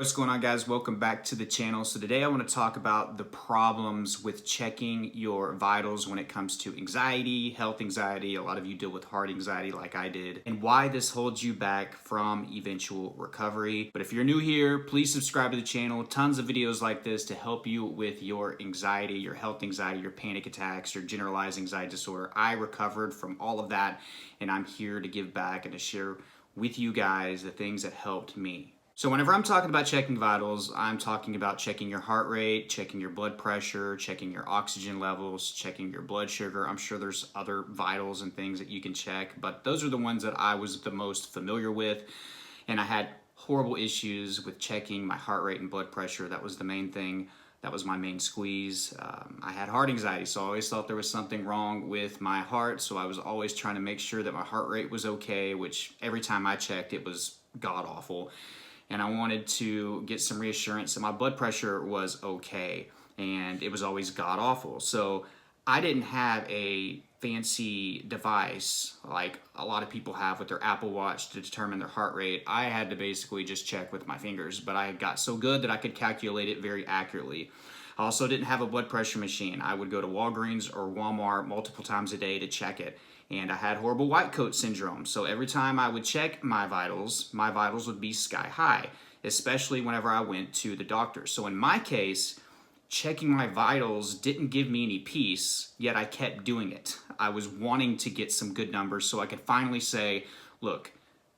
What's going on, guys? Welcome back to the channel. So today I want to talk about the problems with checking your vitals when it comes to anxiety, health anxiety. A lot of you deal with heart anxiety like I did, and why this holds you back from eventual recovery. But if you're new here, please subscribe to the channel. Tons of videos like this to help you with your anxiety, your health anxiety, your panic attacks, your generalized anxiety disorder. I recovered from all of that, and I'm here to give back and to share with you guys the things that helped me. So whenever I'm talking about checking vitals, I'm talking about checking your heart rate, checking your blood pressure, checking your oxygen levels, checking your blood sugar. I'm sure there's other vitals and things that you can check, but those are the ones that I was the most familiar with. And I had horrible issues with checking my heart rate and blood pressure. That was the main thing. That was my main squeeze. I had heart anxiety, so I always thought there was something wrong with my heart. So I was always trying to make sure that my heart rate was okay, which every time I checked, it was god awful. And I wanted to get some reassurance that my blood pressure was okay, and it was always god awful. So I didn't have a fancy device like a lot of people have with their Apple Watch to determine their heart rate. I had to basically just check with my fingers, but I got so good that I could calculate it very accurately. I also didn't have a blood pressure machine. I would go to Walgreens or Walmart multiple times a day to check it. And I had horrible white coat syndrome. So every time I would check my vitals would be sky high, especially whenever I went to the doctor. So in my case, checking my vitals didn't give me any peace, yet I kept doing it. I was wanting to get some good numbers so I could finally say, look,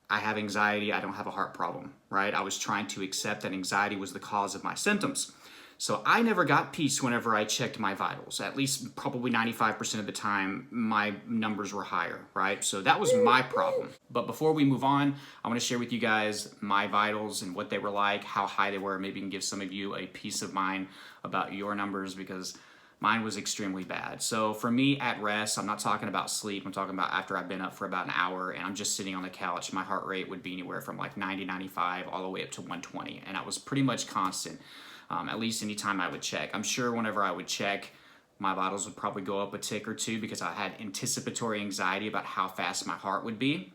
I have anxiety, I don't have a heart problem, right? I was trying to accept that anxiety was the cause of my symptoms. So I never got peace whenever I checked my vitals. At least probably 95% of the time, my numbers were higher, right? So that was my problem. But before we move on, I want to share with you guys my vitals and what they were like, how high they were. Maybe can give some of you a peace of mind about your numbers, because mine was extremely bad. So for me at rest, I'm not talking about sleep. I'm talking about after I've been up for about an hour and I'm just sitting on the couch, my heart rate would be anywhere from like 90, 95, all the way up to 120. And that was pretty much constant. At least anytime I would check. I'm sure whenever I would check, my vitals would probably go up a tick or two because I had anticipatory anxiety about how fast my heart would be.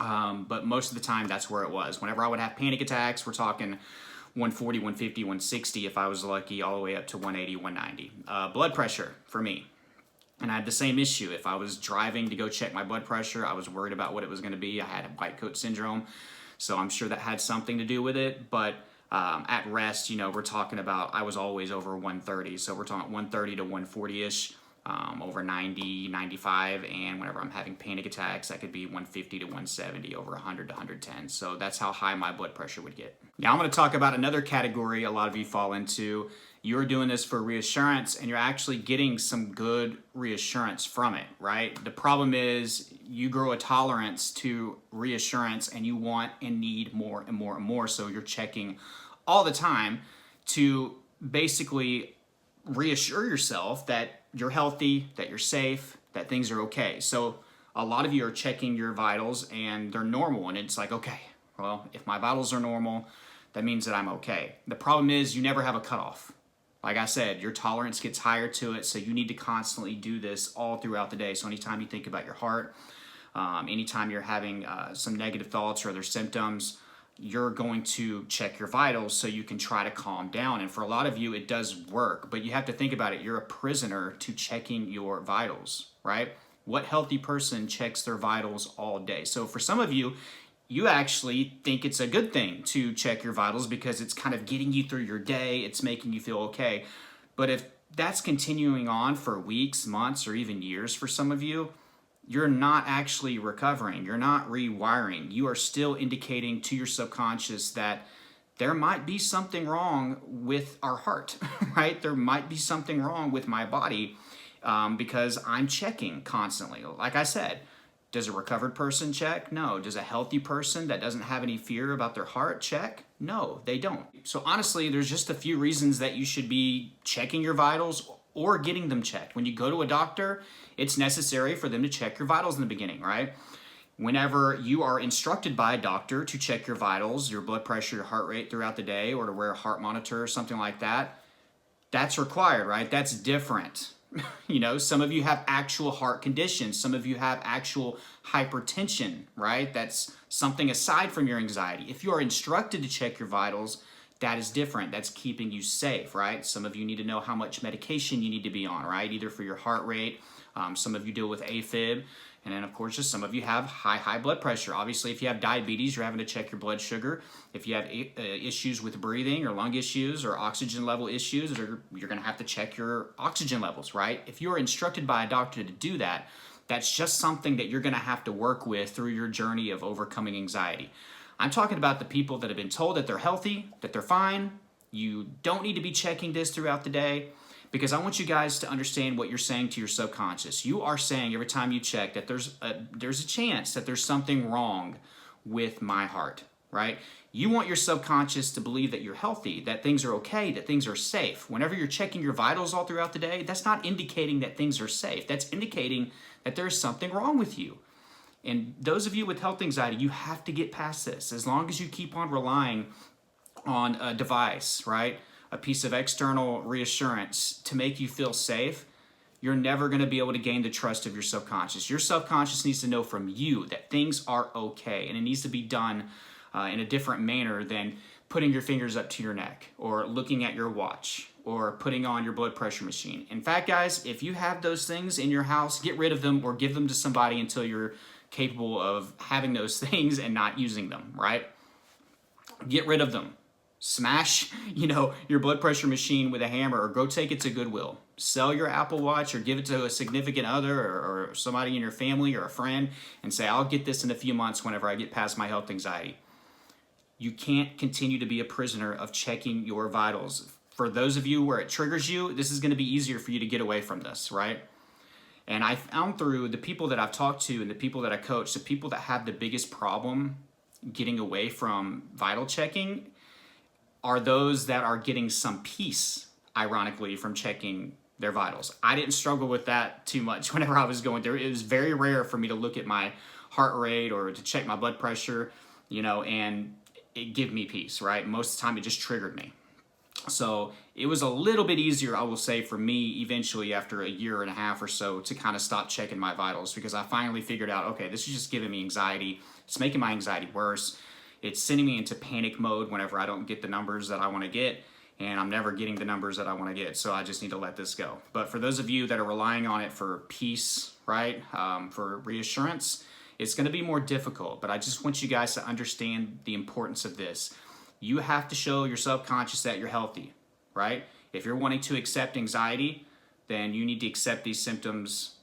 But most of the time, that's where it was. Whenever I would have panic attacks, we're talking 140, 150, 160 if I was lucky, all the way up to 180, 190. Blood pressure for me. And I had the same issue. If I was driving to go check my blood pressure, I was worried about what it was going to be. I had white coat syndrome, so I'm sure that had something to do with it. But at rest, we're talking about, I was always over 130. So we're talking 130 to 140-ish, over 90, 95. And whenever I'm having panic attacks, that could be 150 to 170, over 100 to 110. So that's how high my blood pressure would get. Now I'm going to talk about another category a lot of you fall into. You're doing this for reassurance, and you're actually getting some good reassurance from it, right? The problem is you grow a tolerance to reassurance, and you want and need more and more and more. So you're checking all the time to basically reassure yourself that you're healthy, that you're safe, that things are okay. So a lot of you are checking your vitals and they're normal, and it's like, okay, well, if my vitals are normal, that means that I'm okay. The problem is you never have a cutoff. Like I said, your tolerance gets higher to it, so you need to constantly do this all throughout the day. So anytime you think about your heart, anytime you're having some negative thoughts or other symptoms, you're going to check your vitals so you can try to calm down. And for a lot of you, it does work, but you have to think about it. You're a prisoner to checking your vitals, right? What healthy person checks their vitals all day? So for some of you, you actually think it's a good thing to check your vitals because it's kind of getting you through your day. It's making you feel okay. But if that's continuing on for weeks, months, or even years for some of you, you're not actually recovering. You're not rewiring. You are still indicating to your subconscious that there might be something wrong with our heart, right? There might be something wrong with my body because I'm checking constantly. Like I said, does a recovered person check? No. Does a healthy person that doesn't have any fear about their heart check? No, they don't. So honestly, there's just a few reasons that you should be checking your vitals or getting them checked. When you go to a doctor, it's necessary for them to check your vitals in the beginning, right? Whenever you are instructed by a doctor to check your vitals, your blood pressure, your heart rate throughout the day, or to wear a heart monitor or something like that, that's required, right? That's different. Some of you have actual heart conditions. Some of you have actual hypertension, right? That's something aside from your anxiety. If you are instructed to check your vitals, that is different. That's keeping you safe, right? Some of you need to know how much medication you need to be on, right? Either for your heart rate, some of you deal with AFib, and then of course just some of you have high blood pressure. Obviously, if you have diabetes, you're having to check your blood sugar. If you have issues with breathing or lung issues or oxygen level issues, you're gonna have to check your oxygen levels, right? If you're instructed by a doctor to do that, that's just something that you're gonna have to work with through your journey of overcoming anxiety. I'm talking about the people that have been told that they're healthy, that they're fine. You don't need to be checking this throughout the day, because I want you guys to understand what you're saying to your subconscious. You are saying every time you check that there's a chance that there's something wrong with my heart, right? You want your subconscious to believe that you're healthy, that things are okay, that things are safe. Whenever you're checking your vitals all throughout the day, that's not indicating that things are safe. That's indicating that there's something wrong with you. And those of you with health anxiety, you have to get past this. As long as you keep on relying on a device, right? A piece of external reassurance to make you feel safe, you're never going to be able to gain the trust of your subconscious. Your subconscious needs to know from you that things are okay, and it needs to be done in a different manner than putting your fingers up to your neck or looking at your watch or putting on your blood pressure machine. In fact, guys, if you have those things in your house, get rid of them or give them to somebody until you're capable of having those things and not using them, right? Get rid of them. Smash, your blood pressure machine with a hammer, or go take it to Goodwill. Sell your Apple Watch or give it to a significant other or somebody in your family or a friend and say, I'll get this in a few months whenever I get past my health anxiety. You can't continue to be a prisoner of checking your vitals. For those of you where it triggers you, this is going to be easier for you to get away from this, right? And I found through the people that I've talked to and the people that I coach, the people that have the biggest problem getting away from vital checking are those that are getting some peace, ironically, from checking their vitals. I didn't struggle with that too much whenever I was going through. It was very rare for me to look at my heart rate or to check my blood pressure, and it give me peace, right? Most of the time it just triggered me. So it was a little bit easier, I will say, for me eventually after a year and a half or so to kind of stop checking my vitals, because I finally figured out, okay, this is just giving me anxiety. It's making my anxiety worse. It's sending me into panic mode whenever I don't get the numbers that I want to get, and I'm never getting the numbers that I want to get. So I just need to let this go. But for those of you that are relying on it for peace, right, for reassurance, it's going to be more difficult. But I just want you guys to understand the importance of this. You have to show your subconscious that you're healthy, right? If you're wanting to accept anxiety, then you need to accept these symptoms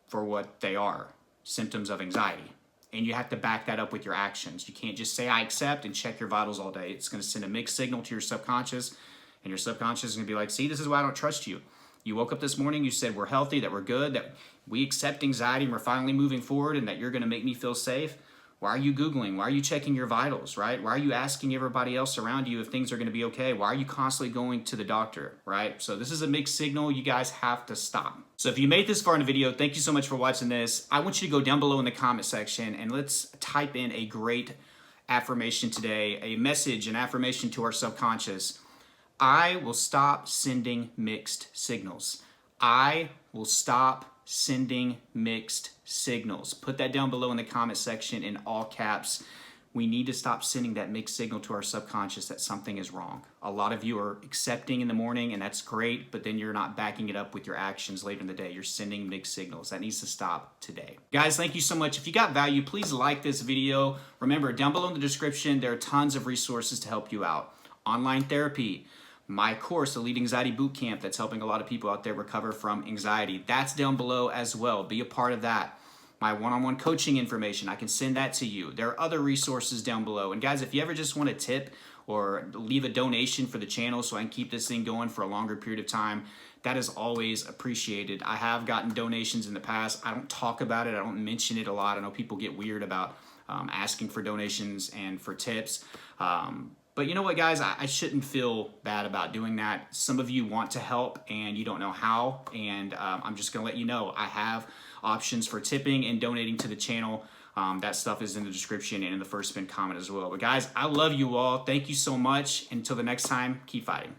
for what they are, symptoms of anxiety. And you have to back that up with your actions. You can't just say, I accept, and check your vitals all day. It's going to send a mixed signal to your subconscious, and your subconscious is going to be like, see, this is why I don't trust you. You woke up this morning, you said we're healthy, that we're good, that we accept anxiety, and we're finally moving forward, and that you're going to make me feel safe. Why are you Googling? Why are you checking your vitals, right? Why are you asking everybody else around you if things are going to be okay? Why are you constantly going to the doctor, right? So this is a mixed signal. You guys have to stop. So if you made this far in the video, thank you so much for watching this. I want you to go down below in the comment section and let's type in a great affirmation today, a message, an affirmation to our subconscious. I will stop sending mixed signals. I will stop sending mixed signals. Put that down below in the comment section in all caps. We need to stop sending that mixed signal to our subconscious that something is wrong. A lot of you are accepting in the morning, and that's great, but then you're not backing it up with your actions later in the day. You're sending mixed signals. That needs to stop today. Guys, thank you so much. If you got value, please like this video. Remember, down below in the description, there are tons of resources to help you out. Online therapy, my course, Elite Anxiety Bootcamp, that's helping a lot of people out there recover from anxiety. That's down below as well. Be a part of that. My one-on-one coaching information, I can send that to you. There are other resources down below. And guys, if you ever just want to tip or leave a donation for the channel so I can keep this thing going for a longer period of time, that is always appreciated. I have gotten donations in the past. I don't talk about it. I don't mention it a lot. I know people get weird about asking for donations and for tips. But you know what, guys? I shouldn't feel bad about doing that. Some of you want to help and you don't know how, and I'm just going to let you know. I have options for tipping and donating to the channel. That stuff is in the description and in the first spin comment as well. But guys, I love you all. Thank you so much. Until the next time, keep fighting.